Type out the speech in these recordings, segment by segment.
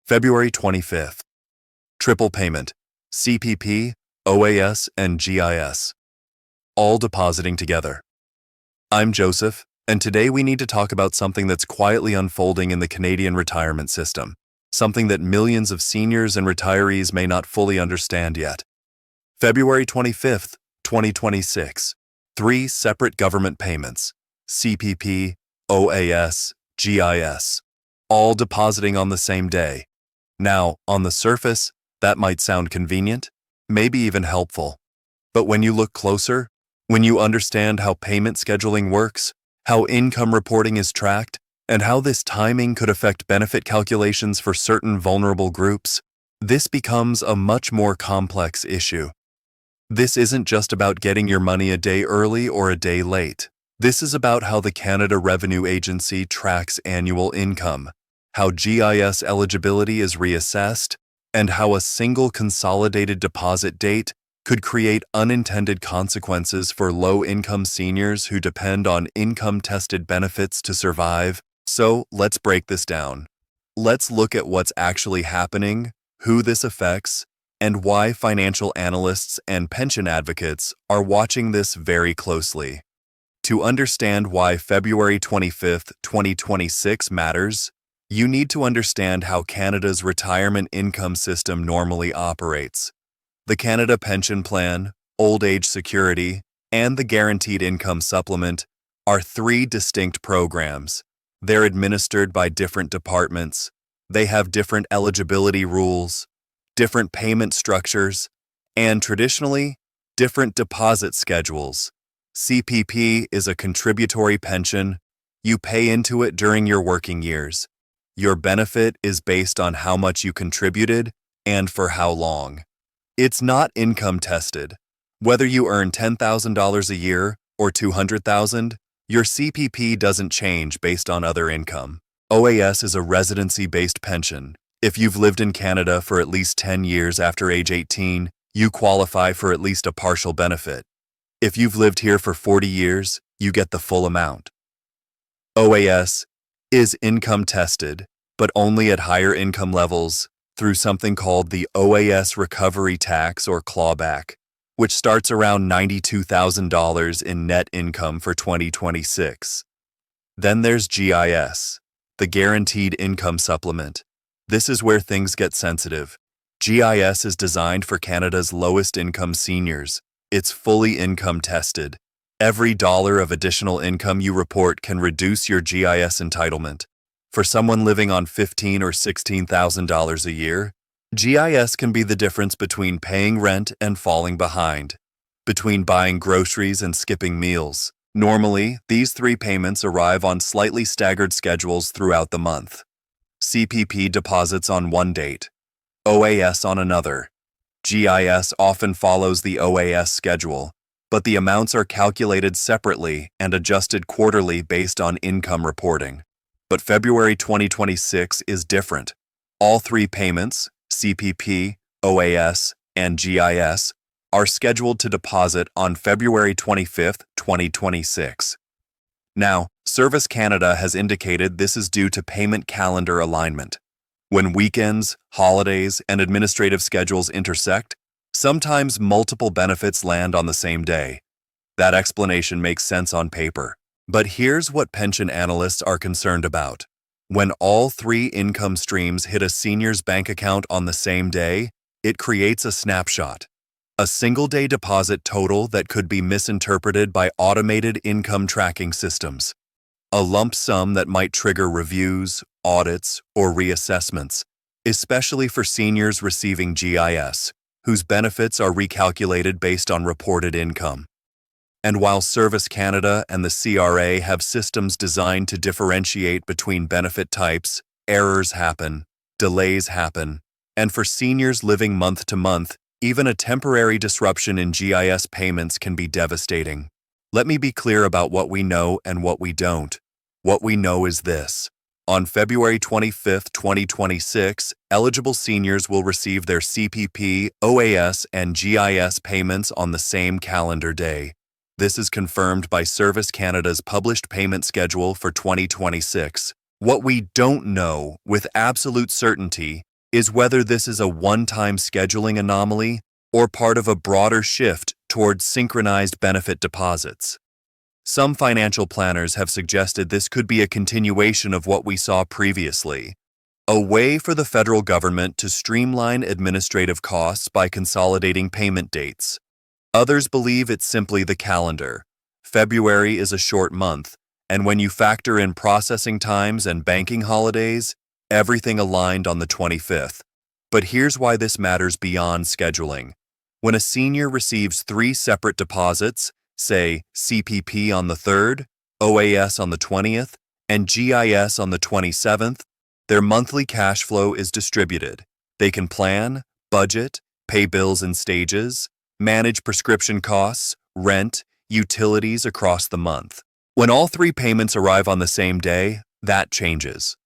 February 25th. Triple payment. CPP, OAS, and GIS. All depositing together. I'm Joseph, and today we need to talk about something that's quietly unfolding in the Canadian retirement system, something that millions of seniors and retirees may not fully understand yet. February 25th, 2026. 3 separate government payments, CPP, OAS, GIS, all depositing on the same day. Now, on the surface, that might sound convenient, maybe even helpful. But when you look closer, when you understand how payment scheduling works, how income reporting is tracked, and how this timing could affect benefit calculations for certain vulnerable groups, this becomes a much more complex issue. This isn't just about getting your money a day early or a day late. This is about how the Canada Revenue Agency tracks annual income, how GIS eligibility is reassessed, and how a single consolidated deposit date could create unintended consequences for low-income seniors who depend on income-tested benefits to survive. So, let's break this down. Let's look at what's actually happening, who this affects, and why financial analysts and pension advocates are watching this very closely. To understand why February 25th, 2026 matters, you need to understand how Canada's retirement income system normally operates. The Canada Pension Plan, Old Age Security, and the Guaranteed Income Supplement are 3 distinct programs. They're administered by different departments. They have different eligibility rules, different payment structures, and traditionally, different deposit schedules. CPP is a contributory pension. You pay into it during your working years. Your benefit is based on how much you contributed and for how long. It's not income tested. Whether you earn $10,000 a year or $200,000, your CPP doesn't change based on other income. OAS is a residency-based pension. If you've lived in Canada for at least 10 years after age 18, you qualify for at least a partial benefit. If you've lived here for 40 years, you get the full amount. OAS is income tested, but only at higher income levels through something called the OAS recovery tax or clawback, which starts around $92,000 in net income for 2026. Then there's GIS, the Guaranteed Income Supplement. This is where things get sensitive. GIS is designed for Canada's lowest income seniors. It's fully income tested. Every dollar of additional income you report can reduce your GIS entitlement. For someone living on $15,000 or $16,000 a year, GIS can be the difference between paying rent and falling behind, between buying groceries and skipping meals. Normally, these 3 payments arrive on slightly staggered schedules throughout the month. CPP deposits on one date, OAS on another. GIS often follows the OAS schedule, but the amounts are calculated separately and adjusted quarterly based on income reporting. But February 2026 is different. All 3 payments, CPP, OAS, and GIS, are scheduled to deposit on February 25th, 2026. Now, Service Canada has indicated this is due to payment calendar alignment. When weekends, holidays, and administrative schedules intersect, sometimes multiple benefits land on the same day. That explanation makes sense on paper. But here's what pension analysts are concerned about. When all 3 income streams hit a senior's bank account on the same day, it creates a snapshot. A single-day deposit total that could be misinterpreted by automated income tracking systems. A lump sum that might trigger reviews, audits, or reassessments, especially for seniors receiving GIS, whose benefits are recalculated based on reported income. And while Service Canada and the CRA have systems designed to differentiate between benefit types, errors happen, delays happen, and for seniors living month to month, even a temporary disruption in GIS payments can be devastating. Let me be clear about what we know and what we don't. What we know is this. On February 25th, 2026, eligible seniors will receive their CPP, OAS, and GIS payments on the same calendar day. This is confirmed by Service Canada's published payment schedule for 2026. What we don't know with absolute certainty is whether this is a one-time scheduling anomaly or part of a broader shift towards synchronized benefit deposits. Some financial planners have suggested this could be a continuation of what we saw previously, a way for the federal government to streamline administrative costs by consolidating payment dates. Others believe it's simply the calendar. February is a short month, and when you factor in processing times and banking holidays, everything aligned on the 25th. But here's why this matters beyond scheduling. When a senior receives 3 separate deposits, say CPP on the 3rd, OAS on the 20th, and GIS on the 27th, their monthly cash flow is distributed. They can plan, budget, pay bills in stages, manage prescription costs, rent, utilities across the month. When all 3 payments arrive on the same day, that changes.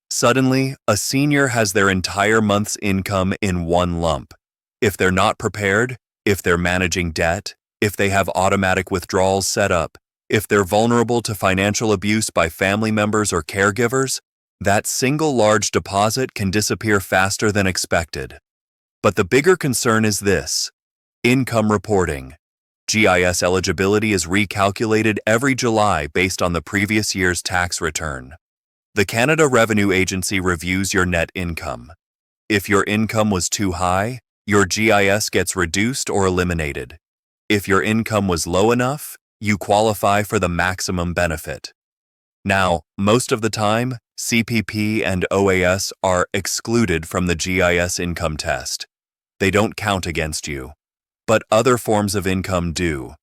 Suddenly, a senior has their entire month's income in one lump. If they're not prepared, if they're managing debt, if they have automatic withdrawals set up, if they're vulnerable to financial abuse by family members or caregivers, that single large deposit can disappear faster than expected. But the bigger concern is this: income reporting. GIS eligibility is recalculated every July based on the previous year's tax return. The Canada Revenue Agency reviews your net income. If your income was too high, your GIS gets reduced or eliminated. If your income was low enough, you qualify for the maximum benefit. Now, most of the time, CPP and OAS are excluded from the GIS income test. They don't count against you. But other forms of income do.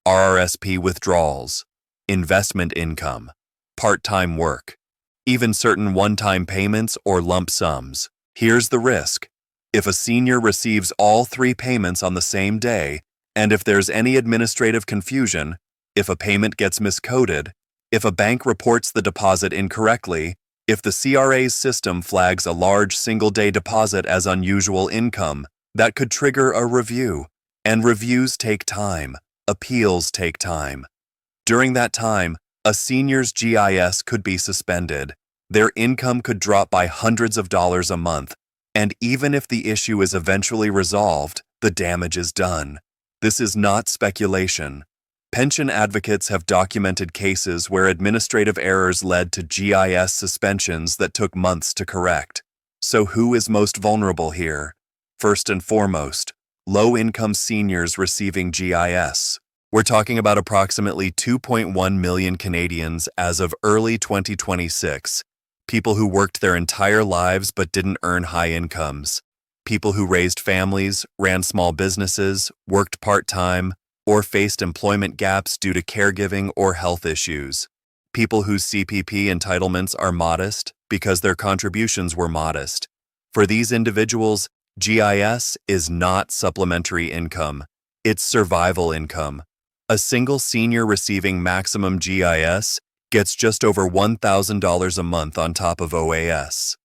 RRSP withdrawals, investment income, part-time work, even certain one-time payments or lump sums. Here's the risk. If a senior receives all 3 payments on the same day, and if there's any administrative confusion, if a payment gets miscoded, if a bank reports the deposit incorrectly, if the CRA's system flags a large single-day deposit as unusual income, that could trigger a review. And reviews take time. Appeals take time. During that time, a senior's GIS could be suspended. Their income could drop by hundreds of dollars a month. And even if the issue is eventually resolved, the damage is done. This is not speculation. Pension advocates have documented cases where administrative errors led to GIS suspensions that took months to correct. So who is most vulnerable here? First and foremost, low-income seniors receiving GIS. We're talking about approximately 2.1 million Canadians as of early 2026. People who worked their entire lives but didn't earn high incomes. People who raised families, ran small businesses, worked part-time, or faced employment gaps due to caregiving or health issues. People whose CPP entitlements are modest because their contributions were modest. For these individuals, GIS is not supplementary income, it's survival income. A single senior receiving maximum GIS gets just over $1,000 a month on top of OAS.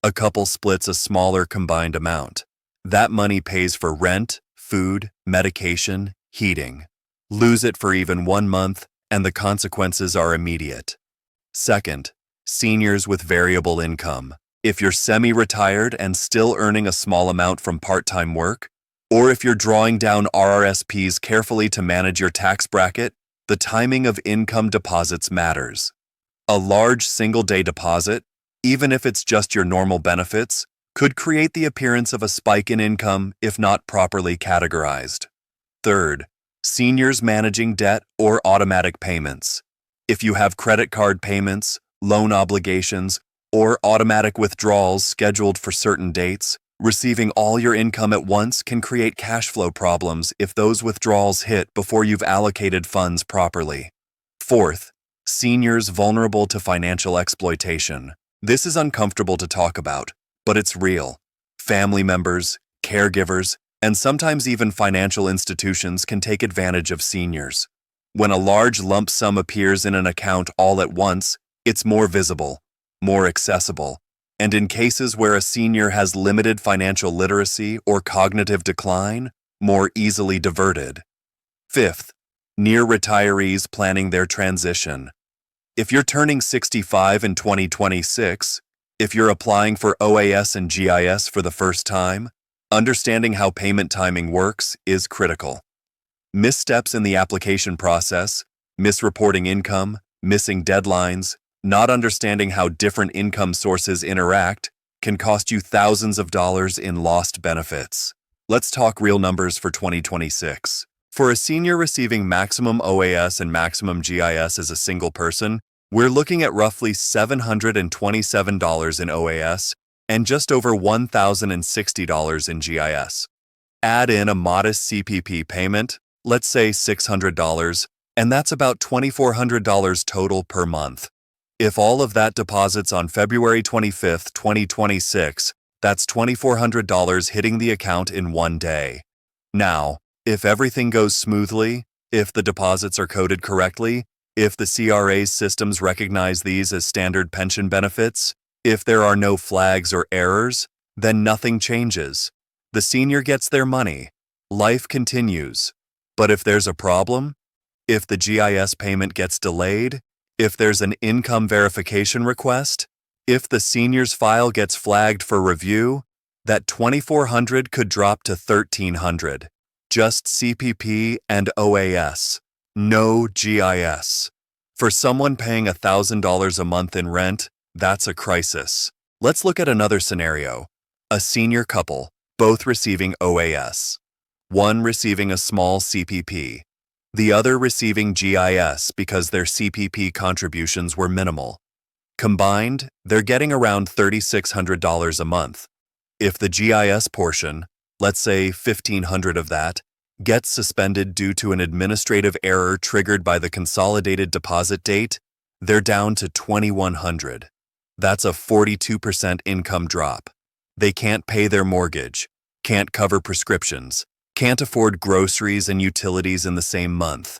A couple splits a smaller combined amount. That money pays for rent, food, medication, heating. Lose it for even 1 month, and the consequences are immediate. Second, seniors with variable income. If you're semi-retired and still earning a small amount from part-time work, or if you're drawing down RRSPs carefully to manage your tax bracket, the timing of income deposits matters. A large single-day deposit, even if it's just your normal benefits, could create the appearance of a spike in income if not properly categorized. Third, seniors managing debt or automatic payments. If you have credit card payments, loan obligations, or automatic withdrawals scheduled for certain dates, receiving all your income at once can create cash flow problems if those withdrawals hit before you've allocated funds properly. Fourth, seniors vulnerable to financial exploitation. This is uncomfortable to talk about, but it's real. Family members, caregivers, and sometimes even financial institutions can take advantage of seniors. When a large lump sum appears in an account all at once, it's more visible, more accessible, and in cases where a senior has limited financial literacy or cognitive decline, more easily diverted. Fifth, near retirees planning their transition. If you're turning 65 in 2026, If you're applying for OAS and GIS for the first time, understanding how payment timing works is critical. Missteps in the application process, misreporting income, missing deadlines, not understanding how different income sources interact can cost you thousands of dollars in lost benefits. Let's talk real numbers for 2026. For a senior receiving maximum OAS and maximum GIS as a single person, we're looking at roughly $727 in OAS and just over $1,060 in GIS. Add in a modest CPP payment, let's say $600, and that's about $2,400 total per month. If all of that deposits on February 25th, 2026, that's $2,400 hitting the account in one day. Now, if everything goes smoothly, if the deposits are coded correctly, if the CRA's systems recognize these as standard pension benefits, if there are no flags or errors, then nothing changes. The senior gets their money. Life continues. But if there's a problem, if the GIS payment gets delayed, if there's an income verification request, if the senior's file gets flagged for review, that $2,400 could drop to $1,300. Just CPP and OAS. No GIS. For someone paying $1,000 a month in rent, that's a crisis. Let's look at another scenario. A senior couple, both receiving OAS. One receiving a small CPP. The other receiving GIS because their CPP contributions were minimal. Combined, they're getting around $3,600 a month. If the GIS portion, let's say $1,500 of that, gets suspended due to an administrative error triggered by the consolidated deposit date, they're down to $2,100. That's a 42% income drop. They can't pay their mortgage, can't cover prescriptions, can't afford groceries and utilities in the same month.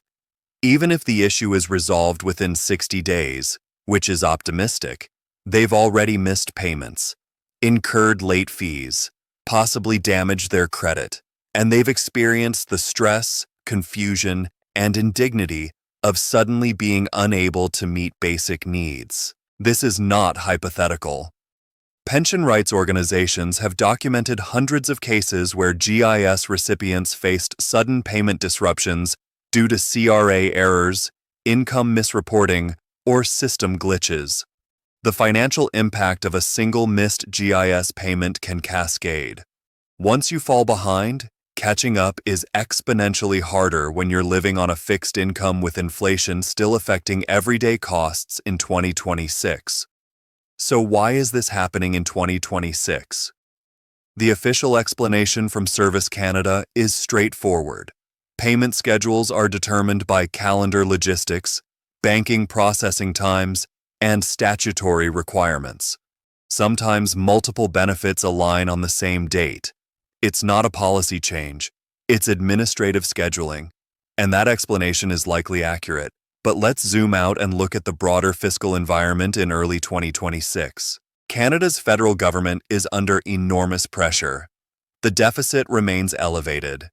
Even if the issue is resolved within 60 days, which is optimistic, they've already missed payments, incurred late fees, possibly damaged their credit, and they've experienced the stress, confusion, and indignity of suddenly being unable to meet basic needs. This is not hypothetical. Pension rights organizations have documented hundreds of cases where GIS recipients faced sudden payment disruptions due to CRA errors, income misreporting, or system glitches. The financial impact of a single missed GIS payment can cascade. Once you fall behind, catching up is exponentially harder when you're living on a fixed income with inflation still affecting everyday costs in 2026. So why is this happening in 2026? The official explanation from Service Canada is straightforward. Payment schedules are determined by calendar logistics, banking processing times, and statutory requirements. Sometimes multiple benefits align on the same date. It's not a policy change, it's administrative scheduling, and that explanation is likely accurate. But let's zoom out and look at the broader fiscal environment in early 2026. Canada's federal government is under enormous pressure. The deficit remains elevated.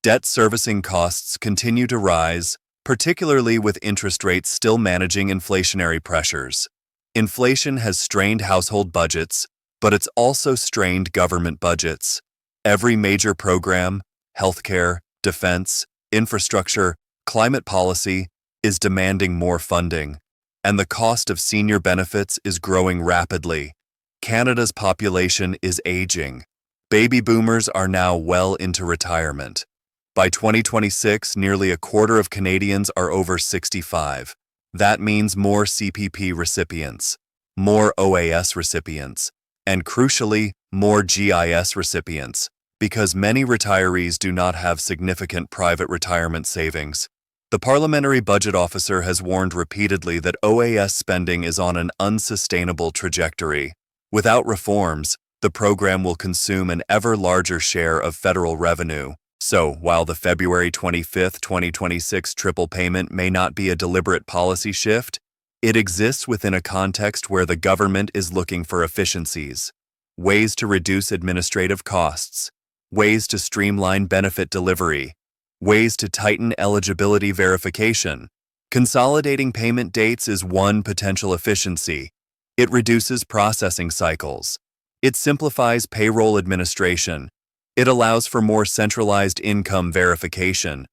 Debt servicing costs continue to rise, particularly with interest rates still managing inflationary pressures. Inflation has strained household budgets, but it's also strained government budgets. Every major program, healthcare, defense, infrastructure, climate policy, is demanding more funding, and the cost of senior benefits is growing rapidly. Canada's population is aging. Baby boomers are now well into retirement. By 2026, nearly a quarter of Canadians are over 65. That means more CPP recipients, more OAS recipients, and crucially, more GIS recipients, because many retirees do not have significant private retirement savings. The Parliamentary Budget Officer has warned repeatedly that OAS spending is on an unsustainable trajectory. Without reforms, the program will consume an ever larger share of federal revenue. So, while the February 25, 2026 triple payment may not be a deliberate policy shift, it exists within a context where the government is looking for efficiencies, ways to reduce administrative costs, ways to streamline benefit delivery, ways to tighten eligibility verification. Consolidating payment dates is one potential efficiency. It reduces processing cycles. It simplifies payroll administration. It allows for more centralized income verification.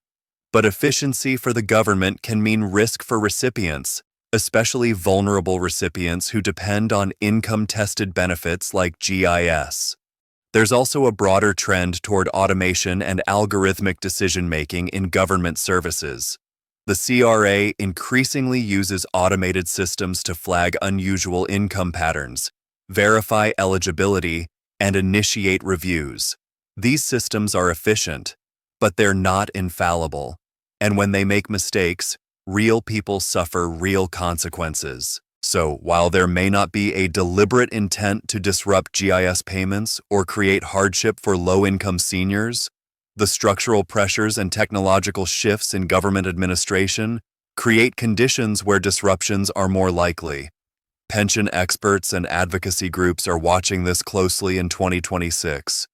But efficiency for the government can mean risk for recipients, especially vulnerable recipients who depend on income-tested benefits like GIS. There's also a broader trend toward automation and algorithmic decision-making in government services. The CRA increasingly uses automated systems to flag unusual income patterns, verify eligibility, and initiate reviews. These systems are efficient, but they're not infallible. And when they make mistakes, real people suffer real consequences. So, while there may not be a deliberate intent to disrupt GIS payments or create hardship for low-income seniors, the structural pressures and technological shifts in government administration create conditions where disruptions are more likely. Pension experts and advocacy groups are watching this closely in 2026.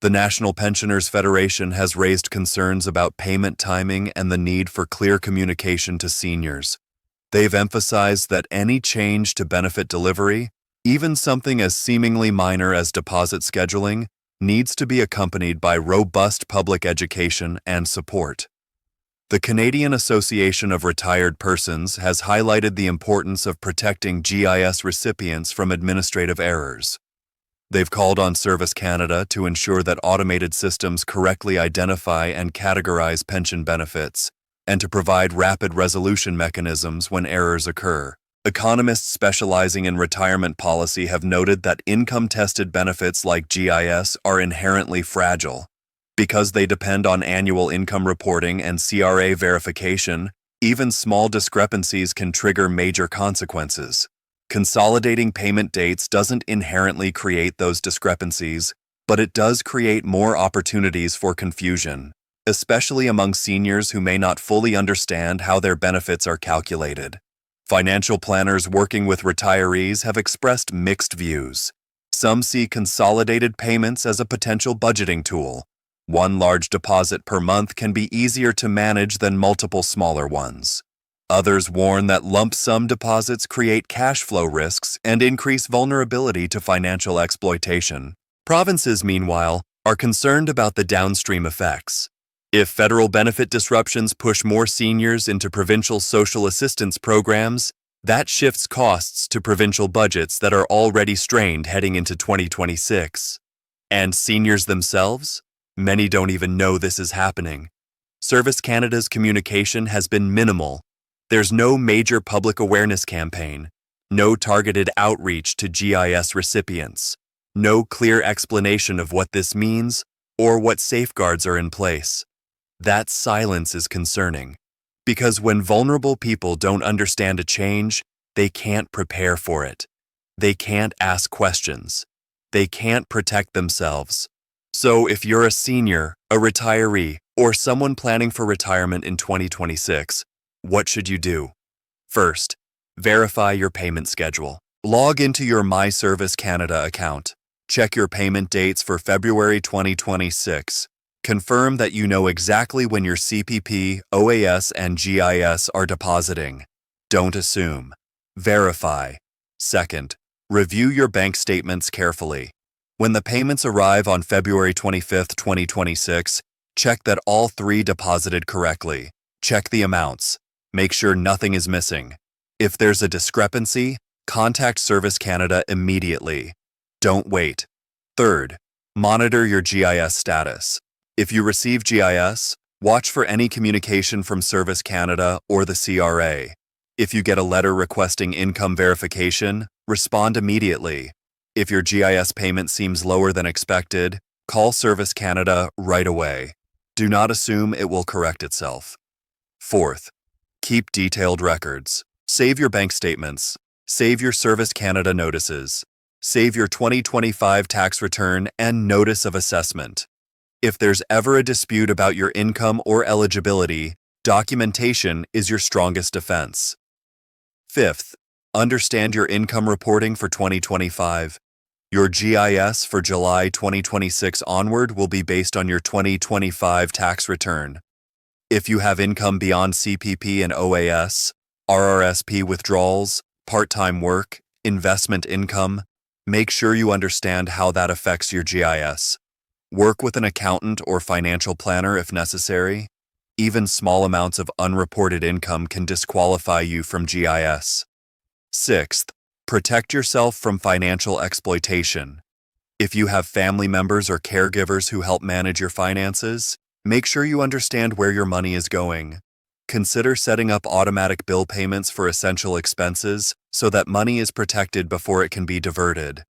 The National Pensioners Federation has raised concerns about payment timing and the need for clear communication to seniors. They've emphasized that any change to benefit delivery, even something as seemingly minor as deposit scheduling, needs to be accompanied by robust public education and support. The Canadian Association of Retired Persons has highlighted the importance of protecting GIS recipients from administrative errors. They've called on Service Canada to ensure that automated systems correctly identify and categorize pension benefits, and to provide rapid resolution mechanisms when errors occur. Economists specializing in retirement policy have noted that income-tested benefits like GIS are inherently fragile. Because they depend on annual income reporting and CRA verification, even small discrepancies can trigger major consequences. Consolidating payment dates doesn't inherently create those discrepancies, but it does create more opportunities for confusion, especially among seniors who may not fully understand how their benefits are calculated. Financial planners working with retirees have expressed mixed views. Some see consolidated payments as a potential budgeting tool. One large deposit per month can be easier to manage than multiple smaller ones. Others warn that lump sum deposits create cash flow risks and increase vulnerability to financial exploitation. Provinces, meanwhile, are concerned about the downstream effects. If federal benefit disruptions push more seniors into provincial social assistance programs, that shifts costs to provincial budgets that are already strained heading into 2026. And seniors themselves? Many don't even know this is happening. Service Canada's communication has been minimal. There's no major public awareness campaign, no targeted outreach to GIS recipients, no clear explanation of what this means or what safeguards are in place. That silence is concerning, because when vulnerable people don't understand a change, they can't prepare for it. They can't ask questions. They can't protect themselves. So if you're a senior, a retiree, or someone planning for retirement in 2026, what should you do? First, verify your payment schedule. Log into your My Service Canada account. Check your payment dates for February 2026. Confirm that you know exactly when your CPP, OAS, and GIS are depositing. Don't assume. Verify. Second, review your bank statements carefully. When the payments arrive on February 25, 2026, check that all three deposited correctly. Check the amounts. Make sure nothing is missing. If there's a discrepancy, contact Service Canada immediately. Don't wait. Third, monitor your GIS status. If you receive GIS, watch for any communication from Service Canada or the CRA. If you get a letter requesting income verification, respond immediately. If your GIS payment seems lower than expected, call Service Canada right away. Do not assume it will correct itself. Fourth, keep detailed records. Save your bank statements. Save your Service Canada notices. Save your 2025 tax return and notice of assessment. If there's ever a dispute about your income or eligibility, documentation is your strongest defense. Fifth, understand your income reporting for 2025. Your GIS for July 2026 onward will be based on your 2025 tax return. If you have income beyond CPP and OAS, RRSP withdrawals, part-time work, Investment income. Make sure you understand how that affects your GIS. Work with an accountant or financial planner if necessary. Even small amounts of unreported income can disqualify you from GIS. Sixth, protect yourself from financial exploitation. If you have family members or caregivers who help manage your finances, make sure you understand where your money is going. Consider setting up automatic bill payments for essential expenses so that money is protected before it can be diverted.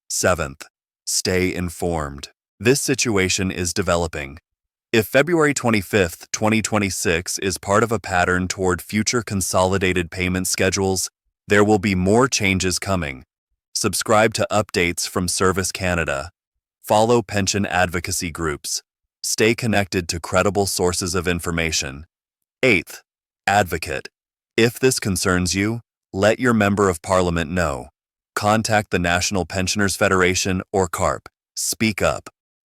Seventh, stay informed. This situation is developing. If February 25th, 2026 is part of a pattern toward future consolidated payment schedules, there will be more changes coming. Subscribe to updates from Service Canada. Follow pension advocacy groups. Stay connected to credible sources of information. Eighth, advocate. If this concerns you, let your Member of Parliament know. Contact the National Pensioners Federation or CARP. Speak up.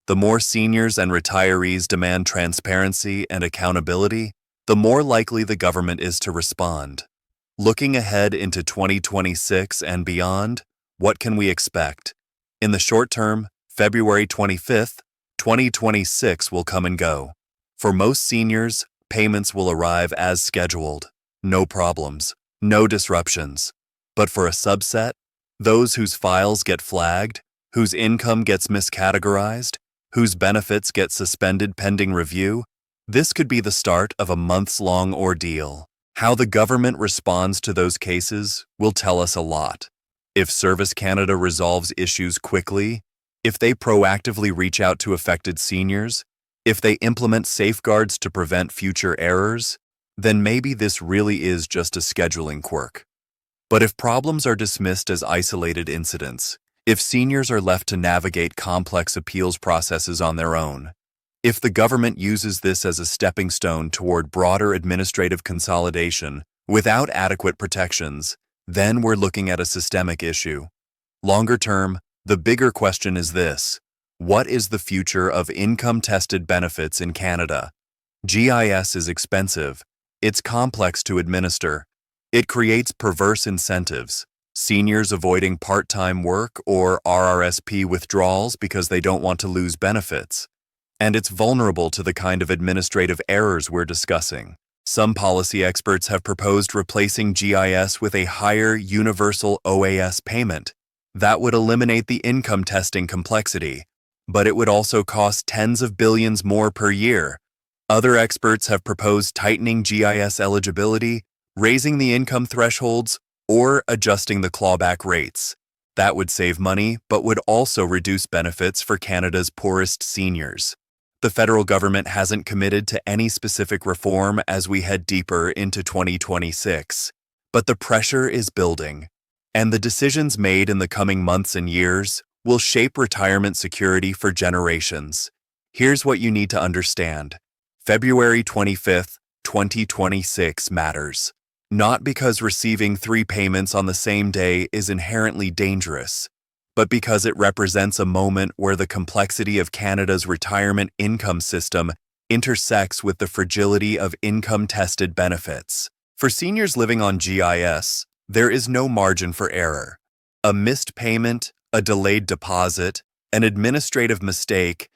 The more seniors and retirees demand transparency and accountability, the more likely the government is to respond. Looking ahead into 2026 and beyond, what can we expect? In the short term, February 25th, 2026 will come and go. For most seniors, payments will arrive as scheduled. No problems, no disruptions. But for a subset, those whose files get flagged, whose income gets miscategorized, whose benefits get suspended pending review, this could be the start of a months-long ordeal. How the government responds to those cases will tell us a lot. If Service Canada resolves issues quickly, if they proactively reach out to affected seniors, if they implement safeguards to prevent future errors, then maybe this really is just a scheduling quirk. But if problems are dismissed as isolated incidents, if seniors are left to navigate complex appeals processes on their own, if the government uses this as a stepping stone toward broader administrative consolidation without adequate protections, then we're looking at a systemic issue. Longer term, the bigger question is this: what is the future of income-tested benefits in Canada? GIS is expensive. It's complex to administer. It creates perverse incentives. Seniors avoiding part-time work or RRSP withdrawals because they don't want to lose benefits. And it's vulnerable to the kind of administrative errors we're discussing. Some policy experts have proposed replacing GIS with a higher universal OAS payment. That would eliminate the income testing complexity, but it would also cost tens of billions more per year. Other experts have proposed tightening GIS eligibility, raising the income thresholds, or adjusting the clawback rates. That would save money, but would also reduce benefits for Canada's poorest seniors. The federal government hasn't committed to any specific reform as we head deeper into 2026, but the pressure is building, and the decisions made in the coming months and years will shape retirement security for generations. Here's what you need to understand. February 25th, 2026 matters. Not because receiving 3 payments on the same day is inherently dangerous, but because it represents a moment where the complexity of Canada's retirement income system intersects with the fragility of income-tested benefits. For seniors living on GIS, there is no margin for error. A missed payment, a delayed deposit, an administrative mistake,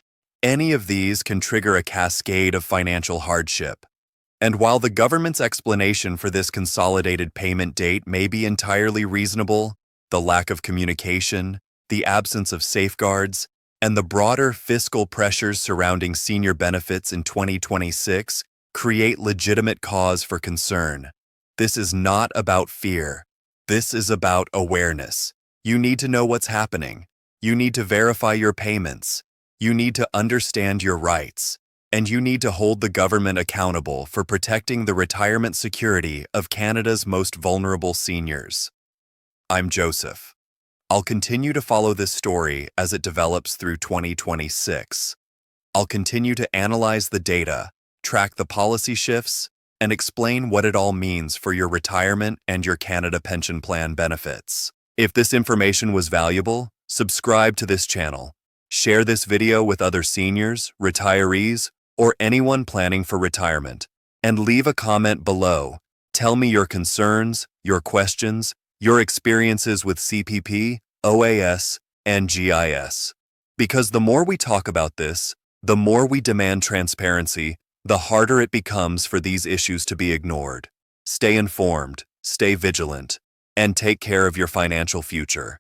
any of these can trigger a cascade of financial hardship. And while the government's explanation for this consolidated payment date may be entirely reasonable, the lack of communication, the absence of safeguards, and the broader fiscal pressures surrounding senior benefits in 2026 create legitimate cause for concern. This is not about fear. This is about awareness. You need to know what's happening. You need to verify your payments. You need to understand your rights. And you need to hold the government accountable for protecting the retirement security of Canada's most vulnerable seniors. I'm Joseph. I'll continue to follow this story as it develops through 2026. I'll continue to analyze the data, track the policy shifts, and explain what it all means for your retirement and your Canada Pension Plan benefits. If this information was valuable, subscribe to this channel. Share this video with other seniors, retirees, or anyone planning for retirement, and leave a comment below. Tell me your concerns, your questions, your experiences with CPP, OAS, and GIS. Because the more we talk about this, the more we demand transparency, the harder it becomes for these issues to be ignored. Stay informed, stay vigilant, and take care of your financial future.